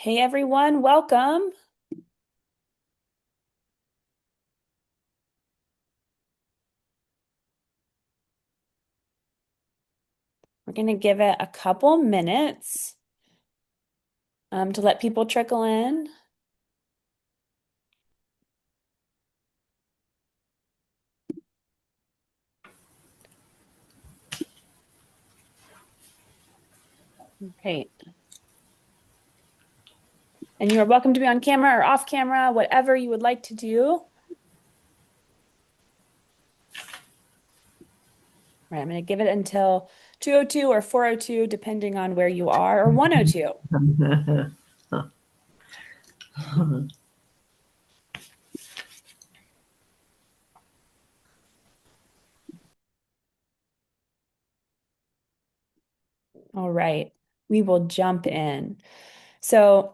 Hey everyone, welcome. We're going to give it a couple minutes to let people trickle in. Great. And you are welcome to be on camera or off camera, whatever you would like to do. All right, I'm going to give it until 2:02 or 4:02, depending on where you are, or 1:02. All right, we will jump in. So,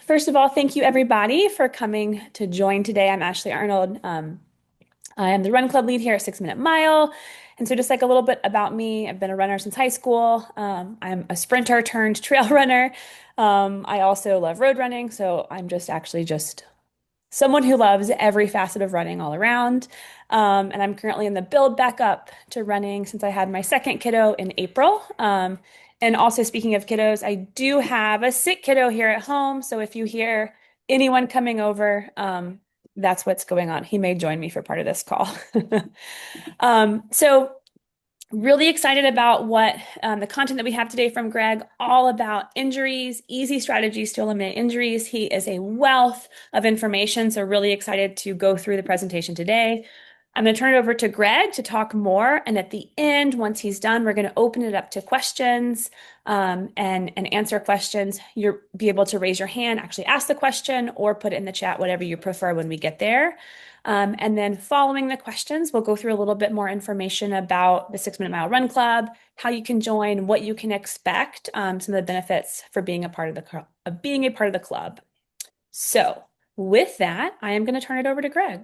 first of all, thank you everybody for coming to join today. I'm Ashley Arnold. I am the run club lead here at 6 Minute Mile. And so, just like a little bit about me, I've been a runner since high school. I'm a sprinter turned trail runner. I also love road running. So, I'm just someone who loves every facet of running all around. And I'm currently in the build back up to running since I had my second kiddo in April. And also, speaking of kiddos, I do have a sick kiddo here at home. So if you hear anyone coming over, that's what's going on. He may join me for part of this call. So really excited about what the content that we have today from Greg, all about injuries, easy strategies to eliminate injuries. He is a wealth of information, so really excited to go through the presentation today. I'm going to turn it over to Greg to talk more, and at the end, once he's done, we're going to open it up to questions and answer questions. You'll be able to raise your hand, actually ask the question, or put it in the chat, whatever you prefer when we get there. And then following the questions, we'll go through a little bit more information about the 6 Minute Mile Run Club, how you can join, what you can expect, some of the benefits for being a part of the club. So with that, I am going to turn it over to Greg.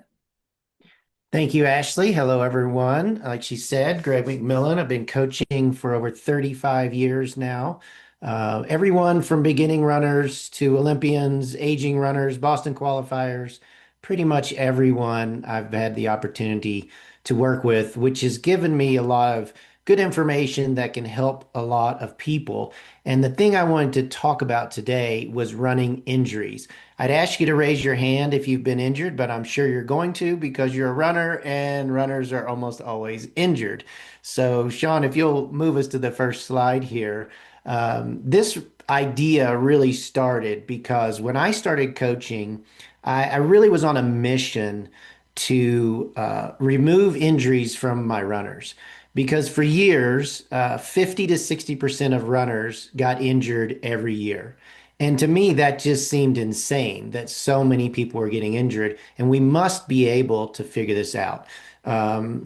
Thank you, Ashley. Hello, everyone. Like she said, Greg McMillan. I've been coaching for over 35 years now. Everyone from beginning runners to Olympians, aging runners, Boston qualifiers, pretty much everyone I've had the opportunity to work with, which has given me a lot of good information that can help a lot of people. And the thing I wanted to talk about today was running injuries. I'd ask you to raise your hand if you've been injured, but I'm sure you're going to because you're a runner and runners are almost always injured. So, Sean, if you'll move us to the first slide here. This idea really started because when I started coaching, I really was on a mission to remove injuries from my runners. Because for years, 50 to 60% of runners got injured every year. And to me, that just seemed insane that so many people were getting injured, and we must be able to figure this out.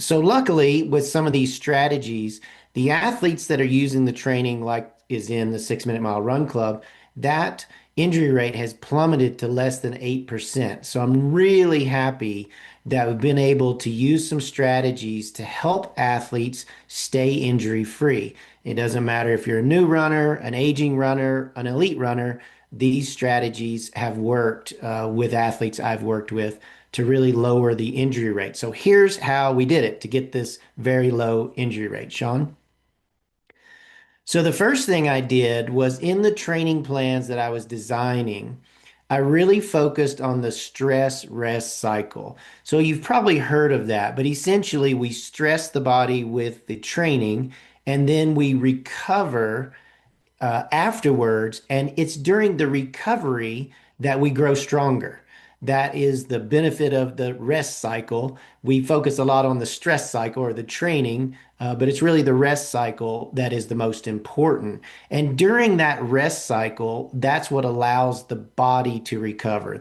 So, luckily, with some of these strategies, the athletes that are using the training, like is in the 6 Minute Mile Run Club, that injury rate has plummeted to less than 8%. So, I'm really happy that we've been able to use some strategies to help athletes stay injury free. It doesn't matter if you're a new runner, an aging runner, an elite runner, these strategies have worked with athletes I've worked with to really lower the injury rate. So here's how we did it to get this very low injury rate. Sean? So the first thing I did was in the training plans that I was designing, I really focused on the stress rest cycle. So you've probably heard of that, but essentially we stress the body with the training and then we recover afterwards. And it's during the recovery that we grow stronger. That is the benefit of the rest cycle. We focus a lot on the stress cycle or the training, but it's really the rest cycle that is the most important. And during that rest cycle, that's what allows the body to recover.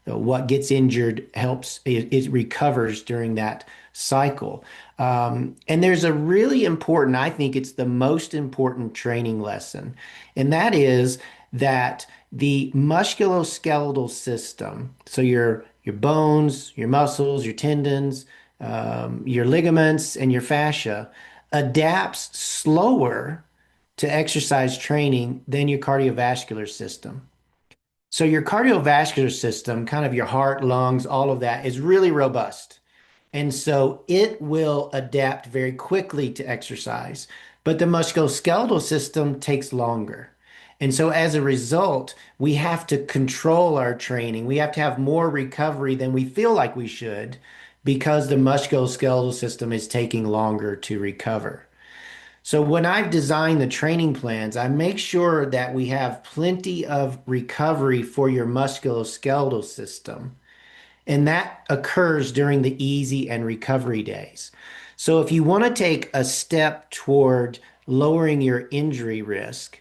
What gets injured helps it recovers during that cycle. And there's a really important, I think it's the most important training lesson, and that is that the musculoskeletal system, so your bones, your muscles, your tendons, your ligaments, and your fascia, adapts slower to exercise training than your cardiovascular system. So your cardiovascular system, kind of your heart, lungs, all of that is really robust. And so it will adapt very quickly to exercise. But the musculoskeletal system takes longer. And so as a result, we have to control our training. We have to have more recovery than we feel like we should because the musculoskeletal system is taking longer to recover. So when I've designed the training plans, I make sure that we have plenty of recovery for your musculoskeletal system. And that occurs during the easy and recovery days. So if you want to take a step toward lowering your injury risk,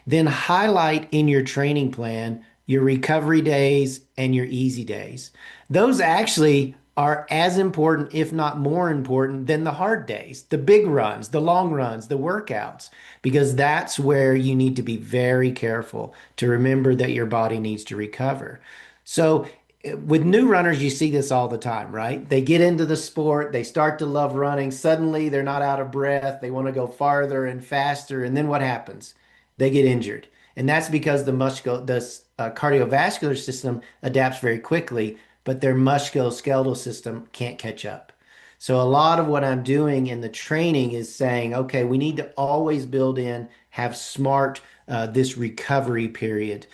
then highlight in your training plan your recovery days and your easy days. Those actually are as important, if not more important, than the hard days, the big runs, the long runs, the workouts, because that's where you need to be very careful to remember that your body needs to recover. So with new runners, you see this all the time, right? They get into the sport, they start to love running. Suddenly, they're not out of breath. They want to go farther and faster. And then what happens? They get injured. And that's because the cardiovascular system adapts very quickly, but their musculoskeletal system can't catch up. So a lot of what I'm doing in the training is saying, okay, we need to always build in, have smart this recovery period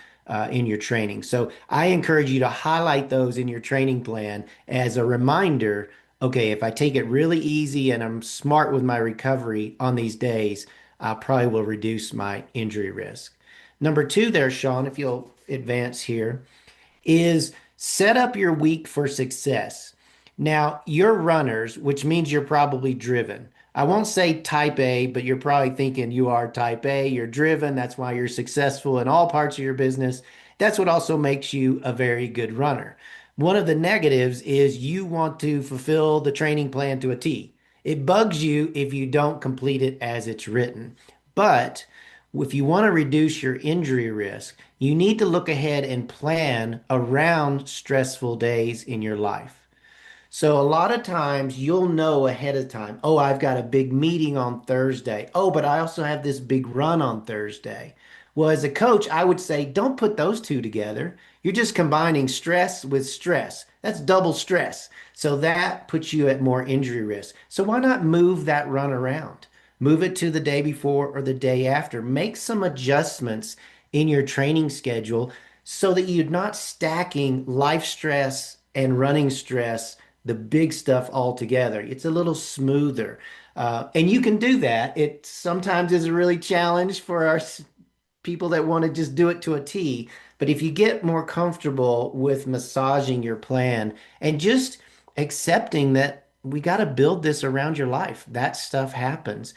in your training. So I encourage you to highlight those in your training plan as a reminder. Okay, if I take it really easy and I'm smart with my recovery on these days, I probably will reduce my injury risk. Number two, there, Sean, if you'll advance here, is set up your week for success. Now, you're runners, which means you're probably driven. I won't say type A, but you're probably thinking you are type A. You're driven. That's why you're successful in all parts of your business. That's what also makes you a very good runner. One of the negatives is you want to fulfill the training plan to a T. It bugs you if you don't complete it as it's written. But if you want to reduce your injury risk, you need to look ahead and plan around stressful days in your life. So a lot of times you'll know ahead of time, oh, I've got a big meeting on Thursday. Oh, but I also have this big run on Thursday. Well, as a coach, I would say don't put those two together. You're just combining stress with stress. That's double stress. So that puts you at more injury risk. So why not move that run around? Move it to the day before or the day after. Make some adjustments in your training schedule so that you're not stacking life stress and running stress, the big stuff all together. It's a little smoother. And you can do that. It sometimes is a really challenge for our people that want to just do it to a T. But if you get more comfortable with massaging your plan and just accepting that we got to build this around your life, that stuff happens.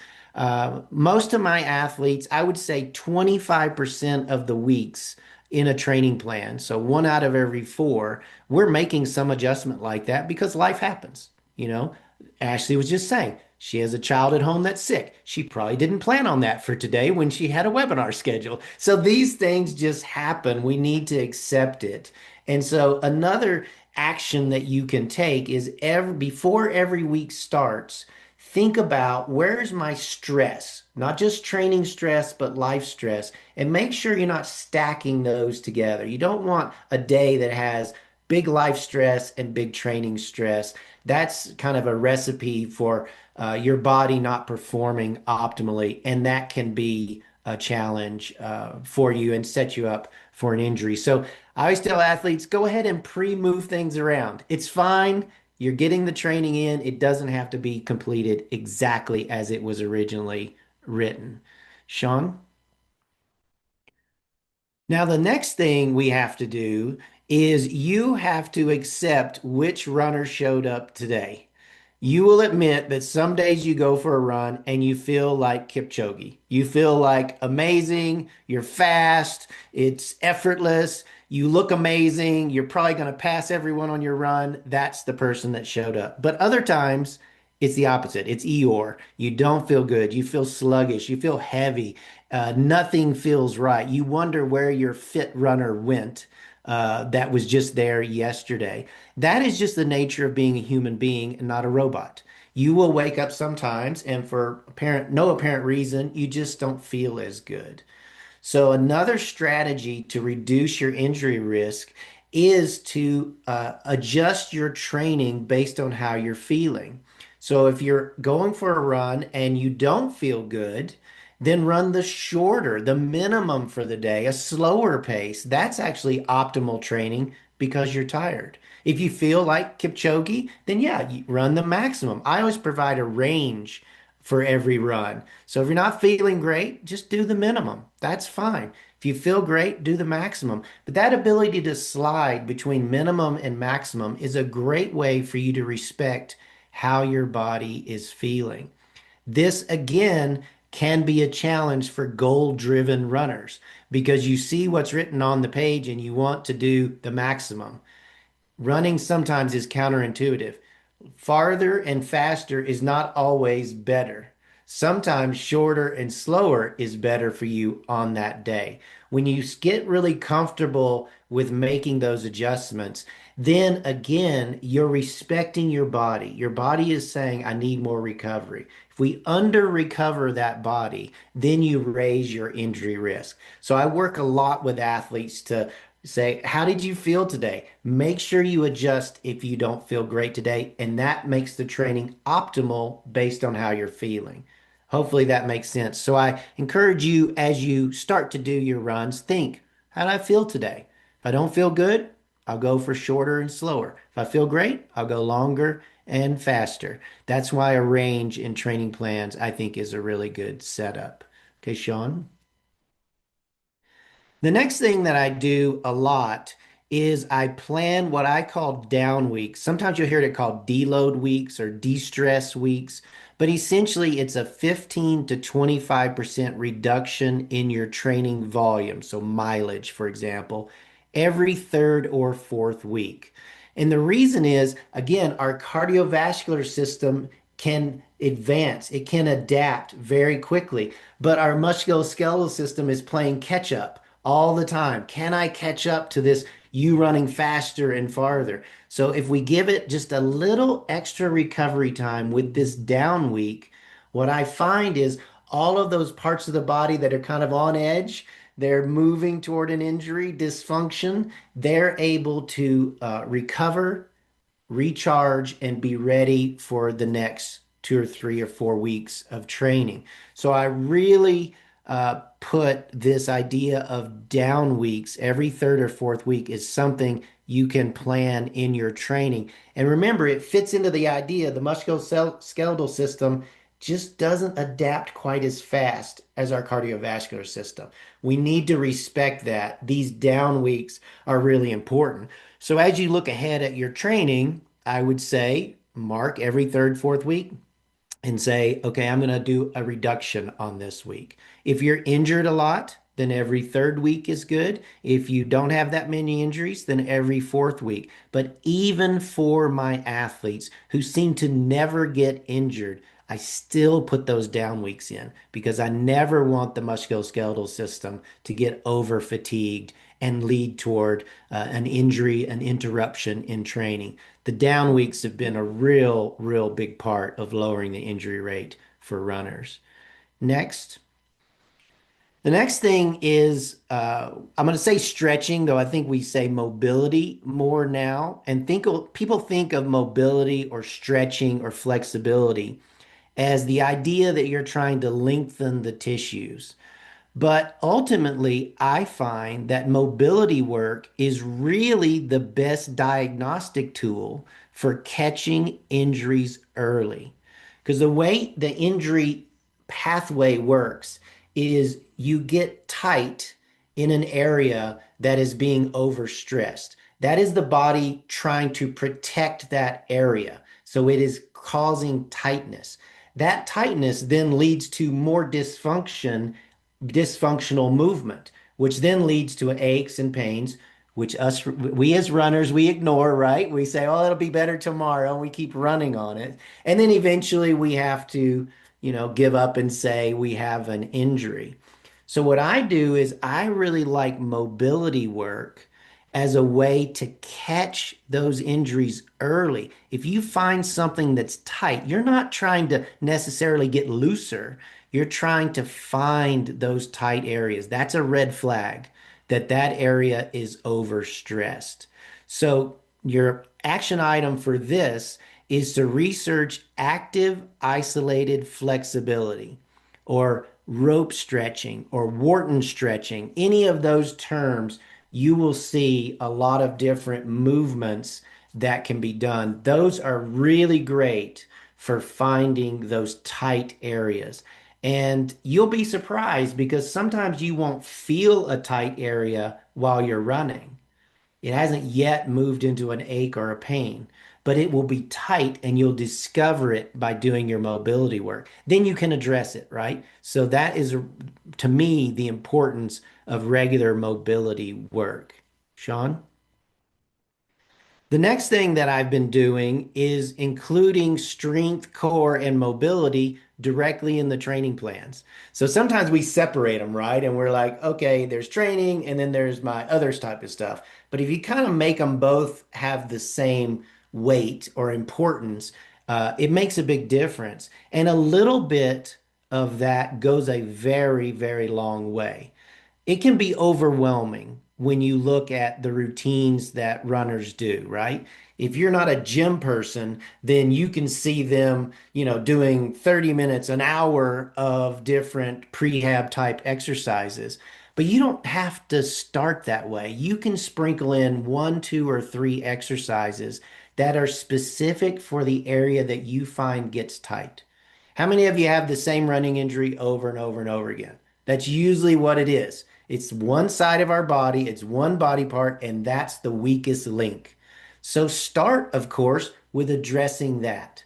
Most of my athletes, I would say 25% of the weeks in a training plan, so one out of every four, we're making some adjustment like that because life happens. You know, Ashley was just saying she has a child at home that's sick. She probably didn't plan on that for today when she had a webinar schedule. So these things just happen. We need to accept it. And so another action that you can take is before every week starts, think about where's my stress, not just training stress, but life stress, and make sure you're not stacking those together. You don't want a day that has big life stress and big training stress. That's kind of a recipe for your body not performing optimally, and that can be a challenge for you and set you up for an injury. So I always tell athletes, go ahead and pre-move things around. It's fine. You're getting the training in. It doesn't have to be completed exactly as it was originally written. Sean? Now, the next thing we have to do is you have to accept which runner showed up today. You will admit that some days you go for a run and you feel like Kipchoge. You feel like amazing, you're fast, it's effortless, you look amazing, you're probably going to pass everyone on your run. That's the person that showed up. But other times, it's the opposite. It's Eeyore. You don't feel good. You feel sluggish. You feel heavy. Nothing feels right. You wonder where your fit runner went that was just there yesterday. That is just the nature of being a human being and not a robot. You will wake up sometimes, and for no apparent reason, you just don't feel as good. So another strategy to reduce your injury risk is to adjust your training based on how you're feeling. So if you're going for a run and you don't feel good, then run the shorter, the minimum for the day, a slower pace. That's actually optimal training because you're tired. If you feel like Kipchoge, then yeah, you run the maximum. I always provide a range for every run. So if you're not feeling great, just do the minimum. That's fine. If you feel great, do the maximum. But that ability to slide between minimum and maximum is a great way for you to respect how your body is feeling. This again can be a challenge for goal-driven runners because you see what's written on the page and you want to do the maximum. Running sometimes is counterintuitive. Farther and faster is not always better. Sometimes shorter and slower is better for you on that day. When you get really comfortable with making those adjustments, then again, you're respecting your body. Your body is saying, I need more recovery. If we under recover that body, then you raise your injury risk. So I work a lot with athletes to say, how did you feel today? Make sure you adjust if you don't feel great today, and that makes the training optimal based on how you're feeling. Hopefully that makes sense. So I encourage you as you start to do your runs, think, how do I feel today? If I don't feel good, I'll go for shorter and slower. If I feel great, I'll go longer and faster. That's why a range in training plans, I think, is a really good setup. Okay, Sean? The next thing that I do a lot is I plan what I call down weeks. Sometimes you'll hear it called deload weeks or de-stress weeks, but essentially it's a 15 to 25% reduction in your training volume. So mileage, for example, every third or fourth week. And the reason is, again, our cardiovascular system can advance, it can adapt very quickly, but our musculoskeletal system is playing catch up all the time. Can I catch up to this you running faster and farther? So if we give it just a little extra recovery time with this down week, what I find is all of those parts of the body that are kind of on edge, they're moving toward an injury, dysfunction, they're able to recover, recharge, and be ready for the next 2 or 3 or 4 weeks of training. So I really put this idea of down weeks every third or fourth week is something you can plan in your training. And remember, it fits into the idea the musculoskeletal system just doesn't adapt quite as fast as our cardiovascular system. We need to respect that. These down weeks are really important. So as you look ahead at your training, I would say mark every third, fourth week and say, okay, I'm going to do a reduction on this week. If you're injured a lot, then every third week is good. If you don't have that many injuries, then every fourth week. But even for my athletes who seem to never get injured, I still put those down weeks in because I never want the musculoskeletal system to get over fatigued and lead toward an injury, an interruption in training. The down weeks have been a real big part of lowering the injury rate for runners. Next. The next thing is I'm going to say stretching, though I think we say mobility more now. And people think of mobility or stretching or flexibility as the idea that you're trying to lengthen the tissues. But ultimately, I find that mobility work is really the best diagnostic tool for catching injuries early. Because the way the injury pathway works is you get tight in an area that is being overstressed. That is the body trying to protect that area. So it is causing tightness. That tightness then leads to more dysfunctional movement, which then leads to aches and pains, which we as runners we ignore, right? We say, "Oh, it'll be better tomorrow." And we keep running on it. And then eventually we have to, give up and say we have an injury. So what I do is I really like mobility work as a way to catch those injuries early. If you find something that's tight, you're not trying to necessarily get looser. You're trying to find those tight areas. That's a red flag that that area is overstressed. So your action item for this is to research active isolated flexibility or rope stretching or Wharton stretching, any of those terms, you will see a lot of different movements that can be done. Those are really great for finding those tight areas. And you'll be surprised because sometimes you won't feel a tight area while you're running. It hasn't yet moved into an ache or a pain, but it will be tight and you'll discover it by doing your mobility work. Then you can address it, right? So that is, to me, the importance of regular mobility work. Sean? The next thing that I've been doing is including strength, core, and mobility directly in the training plans. So sometimes we separate them, right? And we're like, okay, there's training and then there's my others type of stuff. But if you kind of make them both have the same weight or importance, it makes a big difference. And a little bit of that goes a very, very long way. It can be overwhelming when you look at the routines that runners do, right? If you're not a gym person, then you can see them, doing 30 minutes, an hour of different prehab type exercises. But you don't have to start that way. You can sprinkle in one, two, or three exercises that are specific for the area that you find gets tight. How many of you have the same running injury over and over and over again? That's usually what it is. It's one side of our body, it's one body part, and that's the weakest link. So start, of course, with addressing that.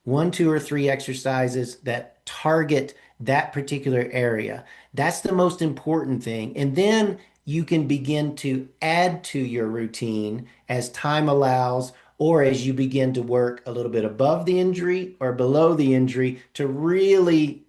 One, two, or three exercises that target that particular area. That's the most important thing. And then you can begin to add to your routine as time allows, or as you begin to work a little bit above the injury or below the injury to really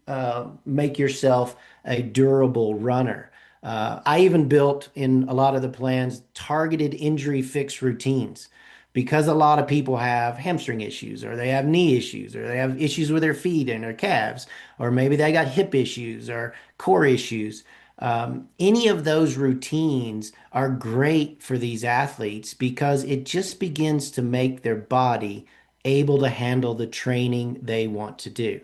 make yourself a durable runner. I even built in a lot of the plans targeted injury fix routines because a lot of people have hamstring issues or they have knee issues or they have issues with their feet and their calves, or maybe they got hip issues or core issues. Any of those routines are great for these athletes because it just begins to make their body able to handle the training they want to do.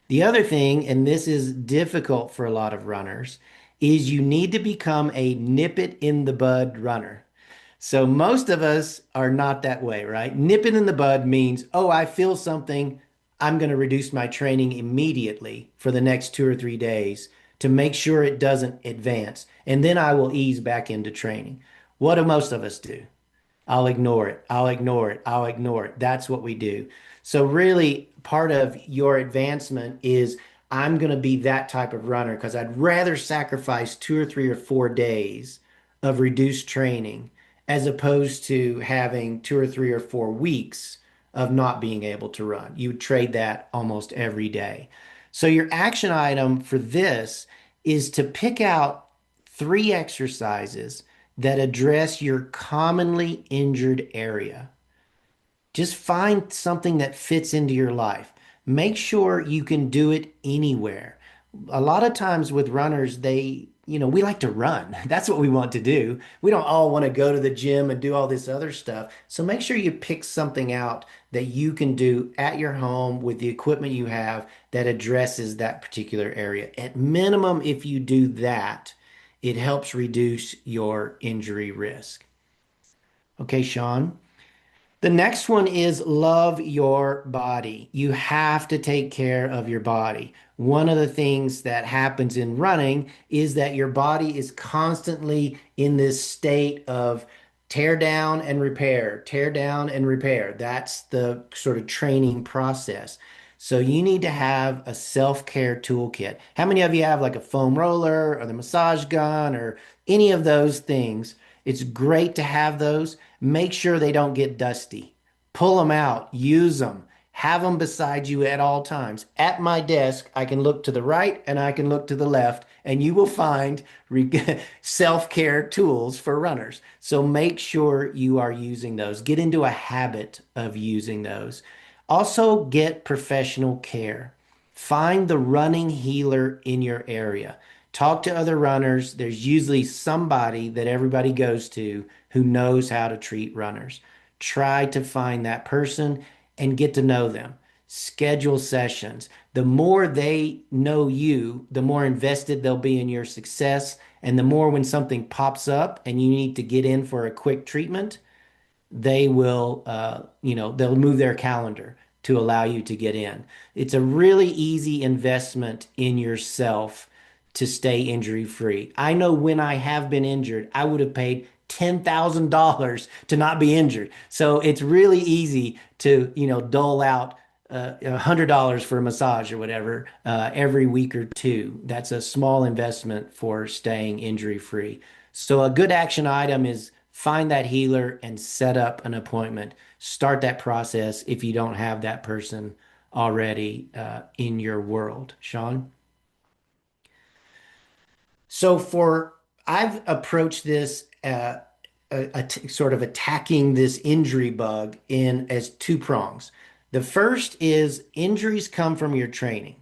The other thing, and this is difficult for a lot of runners, is you need to become a nip it in the bud runner. So most of us are not that way, right? Nip it in the bud means, oh, I feel something. I'm going to reduce my training immediately for the next 2 or 3 days to make sure it doesn't advance. And then I will ease back into training. What do most of us do? I'll ignore it. I'll ignore it. I'll ignore it. That's what we do. So really, part of your advancement is I'm going to be that type of runner because I'd rather sacrifice 2 or 3 or 4 days of reduced training as opposed to having 2 or 3 or 4 weeks of not being able to run. You would trade that almost every day. So your action item for this is to pick out three exercises that address your commonly injured area. Just find something that fits into your life. Make sure you can do it anywhere. A lot of times with runners, we like to run. That's what we want to do. We don't all want to go to the gym and do all this other stuff. So make sure you pick something out that you can do at your home with the equipment you have that addresses that particular area. At minimum, if you do that, it helps reduce your injury risk. Okay, Sean. The next one is love your body. You have to take care of your body. One of the things that happens in running is that your body is constantly in this state of tear down and repair, tear down and repair. That's the sort of training process. So you need to have a self-care toolkit. How many of you have like a foam roller or the massage gun or any of those things? It's great to have those. Make sure they don't get dusty. Pull them out, use them, have them beside you at all times. At my desk, I can look to the right and I can look to the left, and you will find self-care tools for runners. So make sure you are using those. Get into a habit of using those. Also, get professional care. Find the running healer in your area. Talk to other runners. There's usually somebody that everybody goes to who knows how to treat runners. Try to find that person and get to know them. Schedule sessions. The more they know you, the more invested they'll be in your success. And the more when something pops up and you need to get in for a quick treatment, they will, they'll move their calendar to allow you to get in. It's a really easy investment in yourself to stay injury free. I know when I have been injured, I would have paid $10,000 to not be injured. So it's really easy to, dole out $100 for a massage or whatever every week or two. That's a small investment for staying injury free. So a good action item is find that healer and set up an appointment. Start that process if you don't have that person already in your world. Sean? So I've approached this sort of attacking this injury bug in as two prongs. The first is injuries come from your training.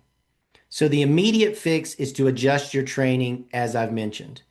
So the immediate fix is to adjust your training, as I've mentioned,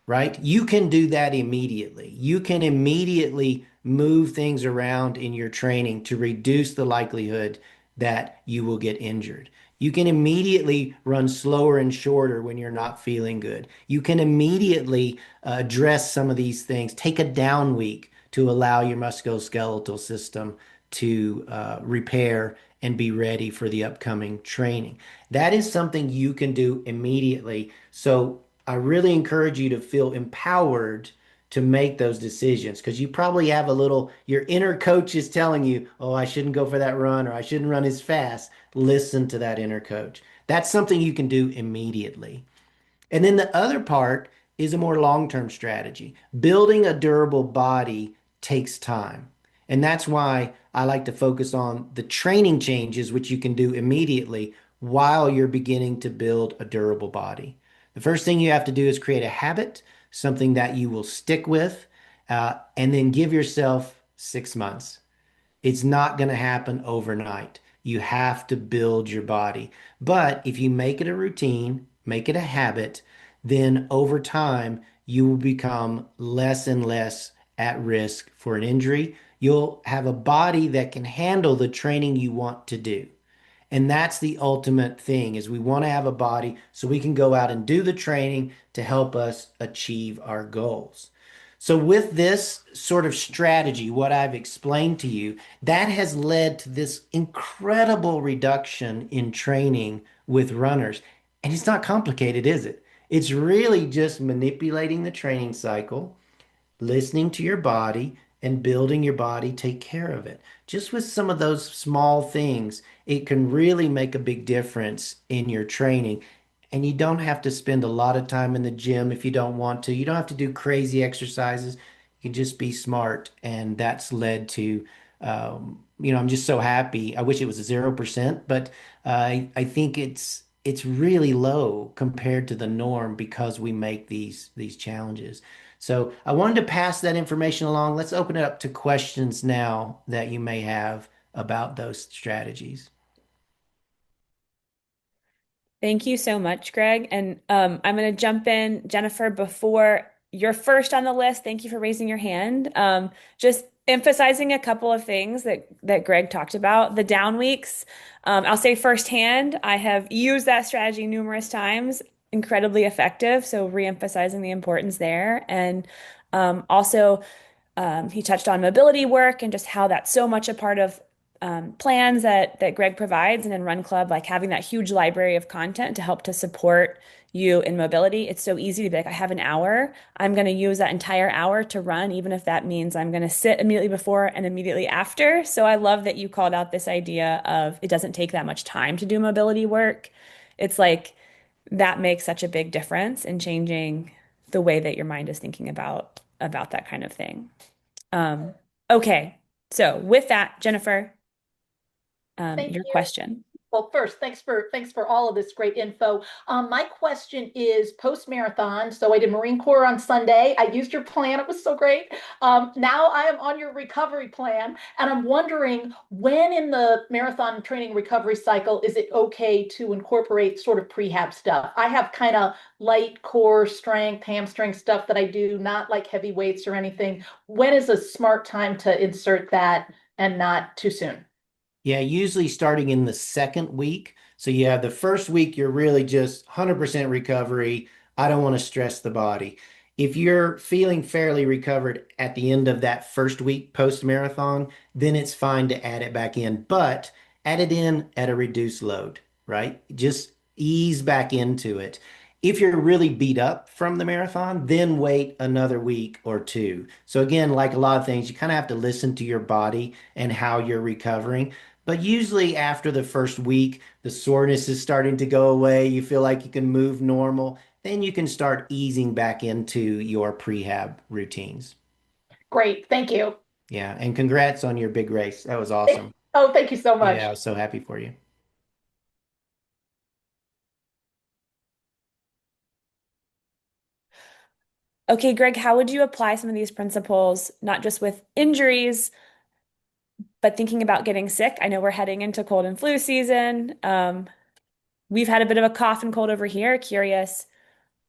right? You can do that immediately. You can immediately move things around in your training to reduce the likelihood that you will get injured. You can immediately run slower and shorter when you're not feeling good. You can immediately address some of these things. Take a down week to allow your musculoskeletal system to repair and be ready for the upcoming training. That is something you can do immediately. So I really encourage you to feel empowered to make those decisions because you probably have your inner coach is telling you, oh, I shouldn't go for that run or I shouldn't run as fast. Listen to that inner coach. That's something you can do immediately. And then the other part is a more long-term strategy. Building a durable body takes time. And that's why I like to focus on the training changes, which you can do immediately while you're beginning to build a durable body. The first thing you have to do is create a habit, something that you will stick with, and then give yourself 6 months. It's not going to happen overnight. You have to build your body. But if you make it a routine, make it a habit, then over time, you will become less and less at risk for an injury. You'll have a body that can handle the training you want to do. And that's the ultimate thing is we want to have a body so we can go out and do the training to help us achieve our goals. So with this sort of strategy, what I've explained to you, that has led to this incredible reduction in training with runners. And it's not complicated, is it? It's really just manipulating the training cycle, listening to your body and building your body take care of it. Just with some of those small things, it can really make a big difference in your training. And you don't have to spend a lot of time in the gym if you don't want to. You don't have to do crazy exercises. You can just be smart. And that's led to, I'm just so happy. I wish it was 0%, but I think it's really low compared to the norm because we make these challenges. So I wanted to pass that information along. Let's open it up to questions now that you may have about those strategies. Thank you so much, Greg. And I'm going to jump in, Jennifer, before you're first on the list. Thank you for raising your hand. Just emphasizing a couple of things that Greg talked about. The down weeks, I'll say firsthand, I have used that strategy numerous times, incredibly effective. So re-emphasizing the importance there. And also, he touched on mobility work and just how that's so much a part of plans that Greg provides, and in Run Club, like having that huge library of content to help to support you in mobility. It's so easy to be like, I have an hour. I'm going to use that entire hour to run, even if that means I'm going to sit immediately before and immediately after. So I love that you called out this idea of it doesn't take that much time to do mobility work. It's like that makes such a big difference in changing the way that your mind is thinking about that kind of thing. Um, okay, so with that, Jennifer, Thank your you. question. Well, first, thanks for all of this great info. My question is post-marathon. So I did Marine Corps on Sunday. I used your plan. It was so great. Now I am on your recovery plan, and I'm wondering when in the marathon training recovery cycle is it okay to incorporate sort of prehab stuff? I have kind of light core strength, hamstring stuff that I do, not like heavy weights or anything. When is a smart time to insert that and not too soon? Yeah, usually starting in the second week. So you have the first week, you're really just 100% recovery. I don't want to stress the body. If you're feeling fairly recovered at the end of that first week post marathon, then it's fine to add it back in, but add it in at a reduced load, right? Just ease back into it. If you're really beat up from the marathon, then wait another week or two. So again, like a lot of things, you kind of have to listen to your body and how you're recovering. But usually after the first week, the soreness is starting to go away. You feel like you can move normal. Then you can start easing back into your prehab routines. Great. Thank you. Yeah. And congrats on your big race. That was awesome. Oh, thank you so Yeah, I much. was so happy for you. Okay, Greg, how would you apply some of these principles, not just with injuries, but thinking about getting sick? I know we're heading into cold and flu season. We've had a bit of a cough and cold over here. Curious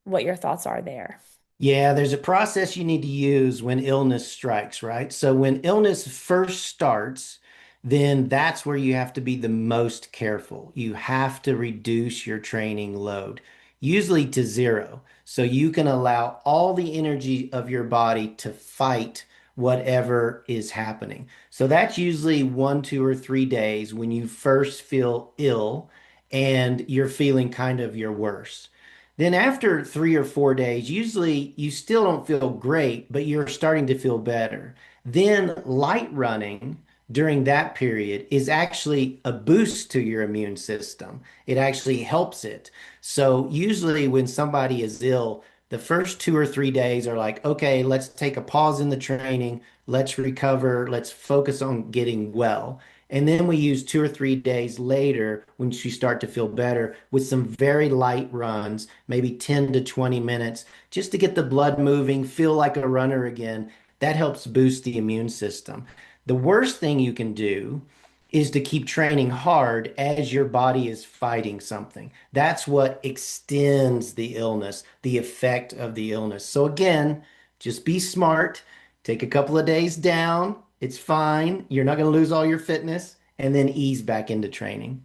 what your thoughts are there. Yeah, there's a process you need to use when illness strikes, right? So when illness first starts, then that's where you have to be the most careful. You have to reduce your training load, usually to zero. So you can allow all the energy of your body to fight whatever is happening. So that's usually 1, 2, or 3 days when you first feel ill and you're feeling kind of your worst. Then after 3 or 4 days, usually you still don't feel great, but you're starting to feel better. Then light running during that period is actually a boost to your immune system. It actually helps it. So usually when somebody is ill, the first 2 or 3 days are like, okay, let's take a pause in the training. Let's recover. Let's focus on getting well. And then we use 2 or 3 days later when you start to feel better with some very light runs, maybe 10 to 20 minutes, just to get the blood moving, feel like a runner again. That helps boost the immune system. The worst thing you can do is to keep training hard as your body is fighting something. That's what extends the illness, the effect of the illness. So again, just be smart, take a couple of days down. It's fine. You're not going to lose all your fitness and then ease back into training.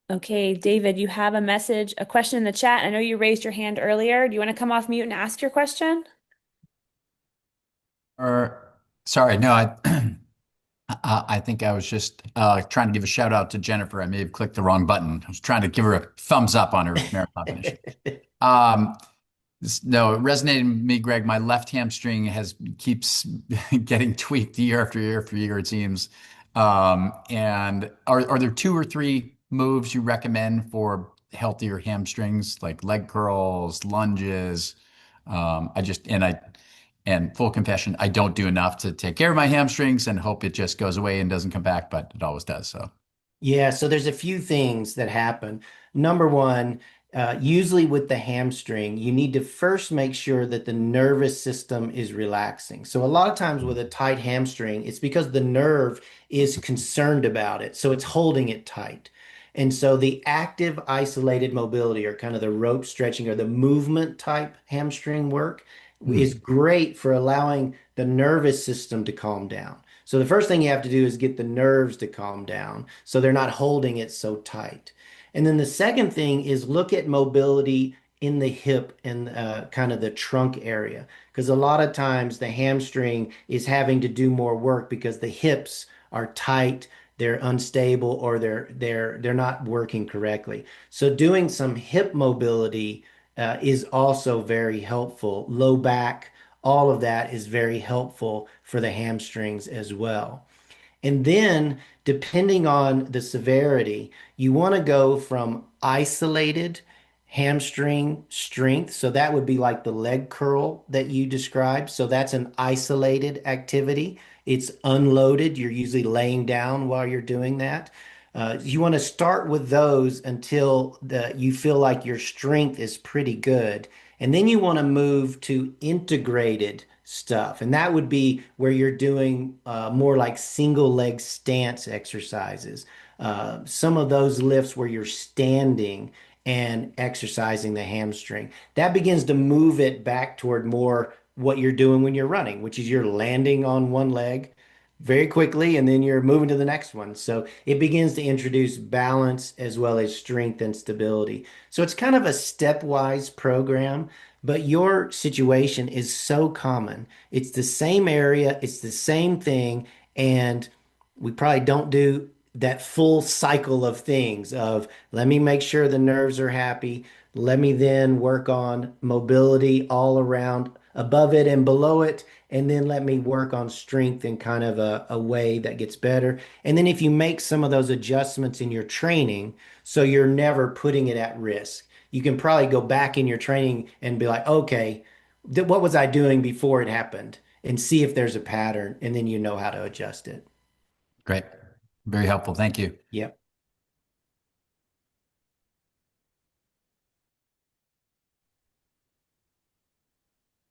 Okay, David, you have a message, a question in the chat. I know you raised your hand earlier. Do you want to come off mute and ask your question? Or sorry, no, I think I was just trying to give a shout out to Jennifer. I may have clicked the wrong button. I was trying to give her a thumbs up on her marathon finish. Um, no, it resonated with me, Greg. My left hamstring has keeps getting tweaked year after year after year, it seems. And are there two or three moves you recommend for healthier hamstrings, like leg curls, lunges? I just and full confession, I don't do enough to take care of my hamstrings and hope it just goes away and doesn't come back, but it always does. So, Yeah, so there's a few things that happen. Number one, usually with the hamstring, you need to first make sure that the nervous system is relaxing. So a lot of times with a tight hamstring, it's because the nerve is concerned about it, so it's holding it tight. And so the active isolated mobility or kind of the rope stretching or the movement type hamstring work is hmm. great for allowing the nervous system to calm down. So the first thing you have to do is get the nerves to calm down so they're not holding it so tight. And then the second thing is look at mobility in the hip and kind of the trunk area. Because a lot of times the hamstring is having to do more work because the hips are tight, they're unstable, or they're not working correctly. So doing some hip mobility is also very helpful. Low back, all of that is very helpful for the hamstrings as well. And then, depending on the severity, you want to go from isolated hamstring strength. So that would be like the leg curl that you described. So that's an isolated activity. It's unloaded. You're usually laying down while you're doing that. You want to start with those until you feel like your strength is pretty good. And then you want to move to integrated stuff. And that would be where you're doing more like single leg stance exercises. Some of those lifts where you're standing and exercising the hamstring. That begins to move it back toward more what you're doing when you're running, which is you're landing on one leg very quickly and then you're moving to the next one. So it begins to introduce balance as well as strength and stability. So it's kind of a stepwise program, but your situation is so common. It's the same area, it's the same thing, and we probably don't do that full cycle of things of let me make sure the nerves are happy. Let me then work on mobility all around above it and below it. And then let me work on strength in kind of a way that gets better. And then if you make some of those adjustments in your training, so you're never putting it at risk, you can probably go back in your training and be like, okay, what was I doing before it happened? And see if there's a pattern. And then you know how to adjust it. Great. Very helpful. Thank you. Yep.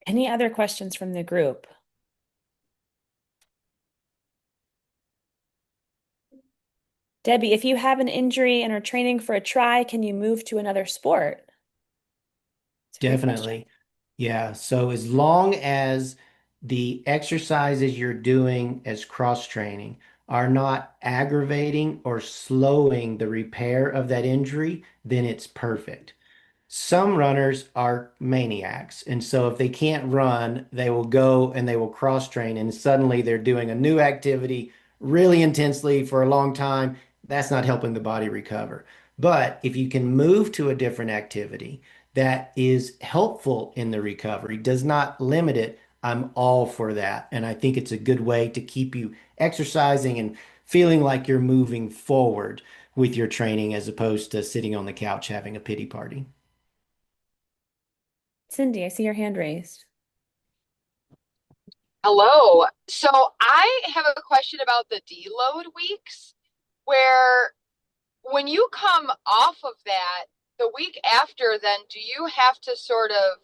Any other questions from the group? Debbie, if you have an injury and are training for a try, can you move to another sport? It's a great question. Definitely. Yeah. So as long as the exercises you're doing as cross training are not aggravating or slowing the repair of that injury, then it's perfect. Some runners are maniacs. And so if they can't run, they will go and they will cross train and suddenly they're doing a new activity really intensely for a long time. That's not helping the body recover. But if you can move to a different activity that is helpful in the recovery, does not limit it, I'm all for that. And I think it's a good way to keep you exercising and feeling like you're moving forward with your training as opposed to sitting on the couch having a pity party. Cindy, I see your hand raised. Hello. So I have a question about the deload weeks, where when you come off of that, the week after, then do you have to sort of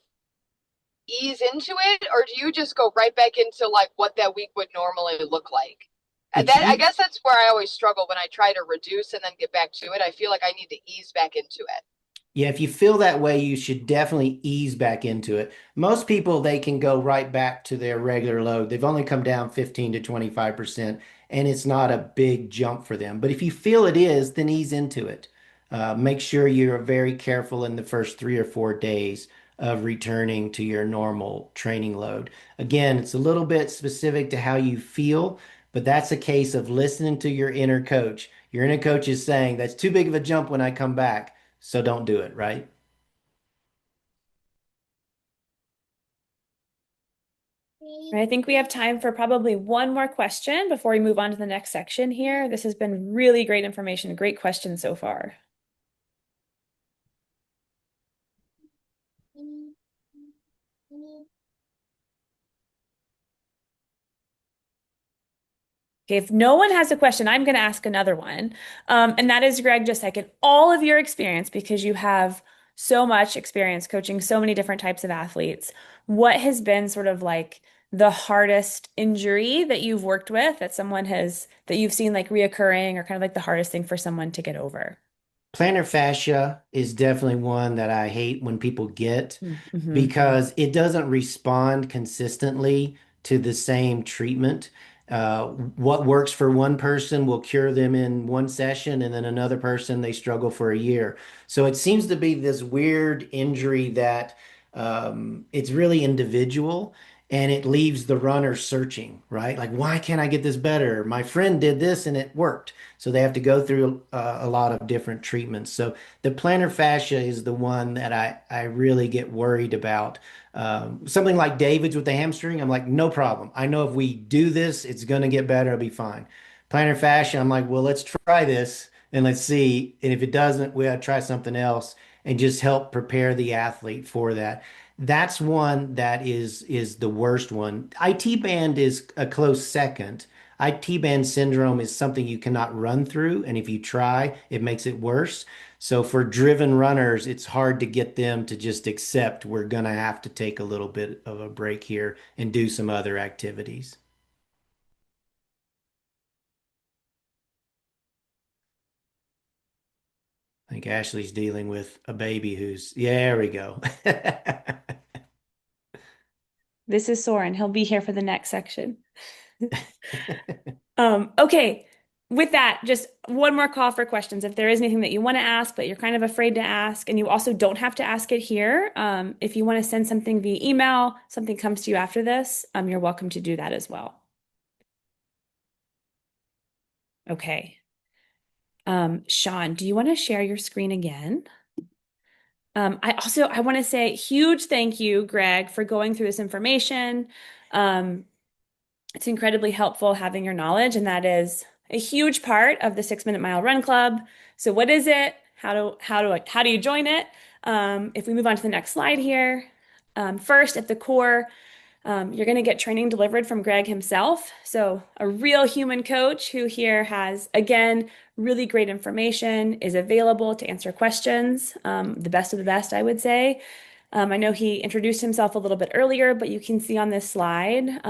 ease into it, or do you just go right back into like what that week would normally look like? And It's that I you. guess that's where I always struggle when I try to reduce and then get back to it. I feel like I need to ease back into it. Yeah, if you feel that way, you should definitely ease back into it. Most people, they can go right back to their regular load. They've only come down 15 to 25%, and it's not a big jump for them. But if you feel it is, then ease into it. Make sure you're very careful in the first 3 or 4 days of returning to your normal training load. Again, it's a little bit specific to how you feel, but that's a case of listening to your inner coach. Your inner coach is saying, that's too big of a jump when I come back. So don't do it, right? I think we have time for probably one more question before we move on to the next section here. This has been really great information, great questions so far. Okay, if no one has a question, I'm going to ask another one. And that is, Greg, just like in all of your experience, because you have so much experience coaching so many different types of athletes, what has been sort of like the hardest injury that you've worked with that someone has, that you've seen like reoccurring or kind of like the hardest thing for someone to get over? Plantar fascia is definitely one that I hate when people get Mm-hmm. because it doesn't respond consistently to the same treatment. What works for one person will cure them in one session, and then another person, they struggle for a year. So it seems to be this weird injury that it's really individual and it leaves the runner searching, right? Like, why can't I get this better? My friend did this and it worked. So they have to go through a lot of different treatments. So the plantar fascia is the one that I really get worried about. Something like David's with the hamstring, I'm like, no problem. I know if we do this, it's going to get better. It'll be fine. Plantar fascia, I'm like, well, let's try this and let's see. And if it doesn't, we got to try something else. and just help prepare the athlete for that. That's one that is the worst one. IT band is a close second. IT band syndrome is something you cannot run through, and if you try, it makes it worse. So for driven runners, it's hard to get them to just accept we're gonna have to take a little bit of a break here and do some other activities. I think Ashley's dealing with a baby who's, yeah, there we go. This is Soren. He'll be here for the next section. Okay. With that, just one more call for questions. If there is anything that you want to ask, but you're kind of afraid to ask, and you also don't have to ask it here, if you want to send something via email, something comes to you after this, you're welcome to do that as well. Okay. Sean, do you want to share your screen again? I want to say huge thank you, Greg, for going through this information. Um, it's incredibly helpful having your knowledge, and that is a huge part of the 6 Minute Mile Run Club. So what is it? How do you join it? If we move on to the next slide here, first at the core, you're going to get training delivered from Greg himself. So a real human coach who here has, again, really great information, is available to answer questions, the best of the best, I would say. I know he introduced himself a little bit earlier, but you can see on this slide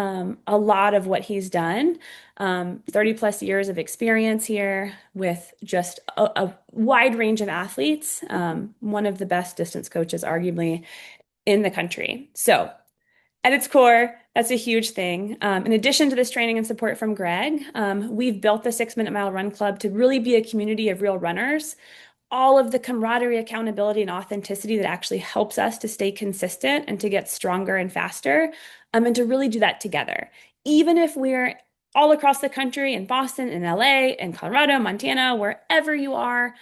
a lot of what he's done. 30 plus years of experience here with just a wide range of athletes. One of the best distance coaches, arguably, in the country. So at its core, that's a huge thing. In addition to this training and support from Greg, we've built the 6 Minute Mile Run Club to really be a community of real runners. All of the camaraderie, accountability, and authenticity that actually helps us to stay consistent and to get stronger and faster, and to really do that together. Even if we're all across the country, in Boston, in LA, in Colorado, Montana, wherever you are,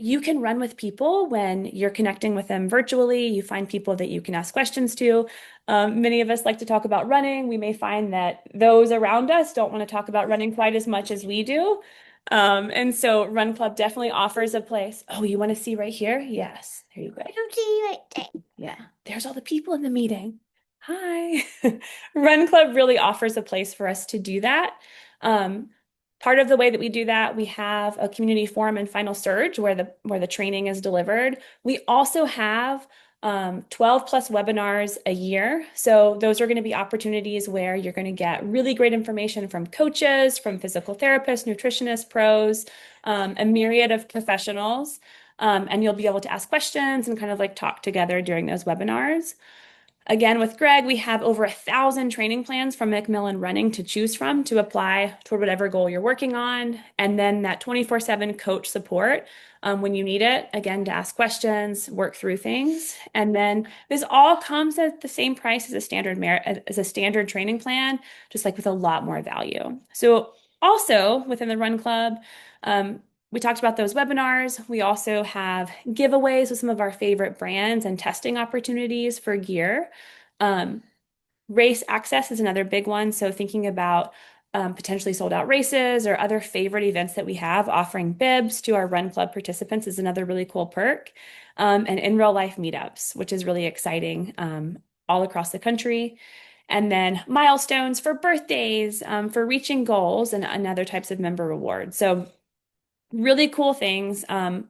you can run with people when you're connecting with them virtually. You find people that you can ask questions to. Many of us like to talk about running. We may find that those around us don't want to talk about running quite as much as we do. And so Run Club definitely offers a place. Oh, you want to see right here? Yes. There you go. I don't see right there. Yeah. There's all the people in the meeting. Hi. Run Club really offers a place for us to do that. Part of the way that we do that, we have a community forum and final surge where the training is delivered. We also have 12 plus webinars a year. So those are going to be opportunities where you're going to get really great information from coaches, from physical therapists, nutritionists, pros, a myriad of professionals. And you'll be able to ask questions and kind of like talk together during those webinars. Again, with Greg, we have over 1,000 training plans from Macmillan Running to choose from to apply toward whatever goal you're working on. And then that 24/7 coach support when you need it, again, to ask questions, work through things. And then this all comes at the same price as a standard training plan, just like with a lot more value. So also within the Run Club, we talked about those webinars. We also have giveaways with some of our favorite brands and testing opportunities for gear. Race access is another big one. So thinking about potentially sold out races or other favorite events that we have, offering bibs to our Run Club participants is another really cool perk. And in real life meetups, which is really exciting all across the country. And then milestones for birthdays, for reaching goals and other types of member rewards. So really cool things.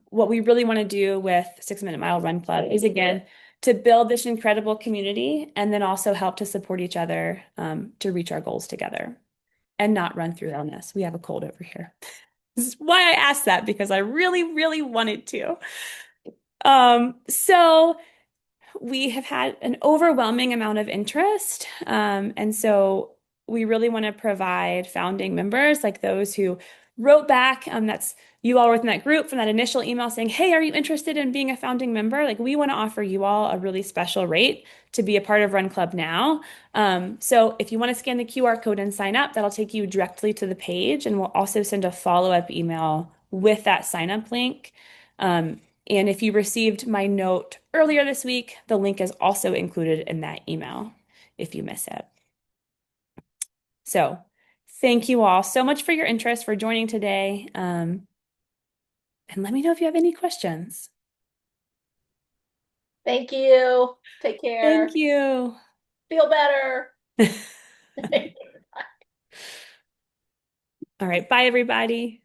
What we really want to do with 6 Minute Mile Run Club is, again, to build this incredible community and then also help to support each other to reach our goals together and not run through illness. We have a cold over here. This is why I asked that, because I really, really wanted to. So we have had an overwhelming amount of interest. And so we really want to provide founding members, like those who wrote back. That's you all within that group from that initial email saying, hey, are you interested in being a founding member? Like, we want to offer you all a really special rate to be a part of Run Club now. So if you want to scan the QR code and sign up, that'll take you directly to the page. And we'll also send a follow-up email with that sign up link. And if you received my note earlier this week, the link is also included in that email if you miss it. So thank you all so much for your interest, for joining today. And let me know if you have any questions. Thank you. Take care. Thank you. Feel better. All right. Bye, everybody.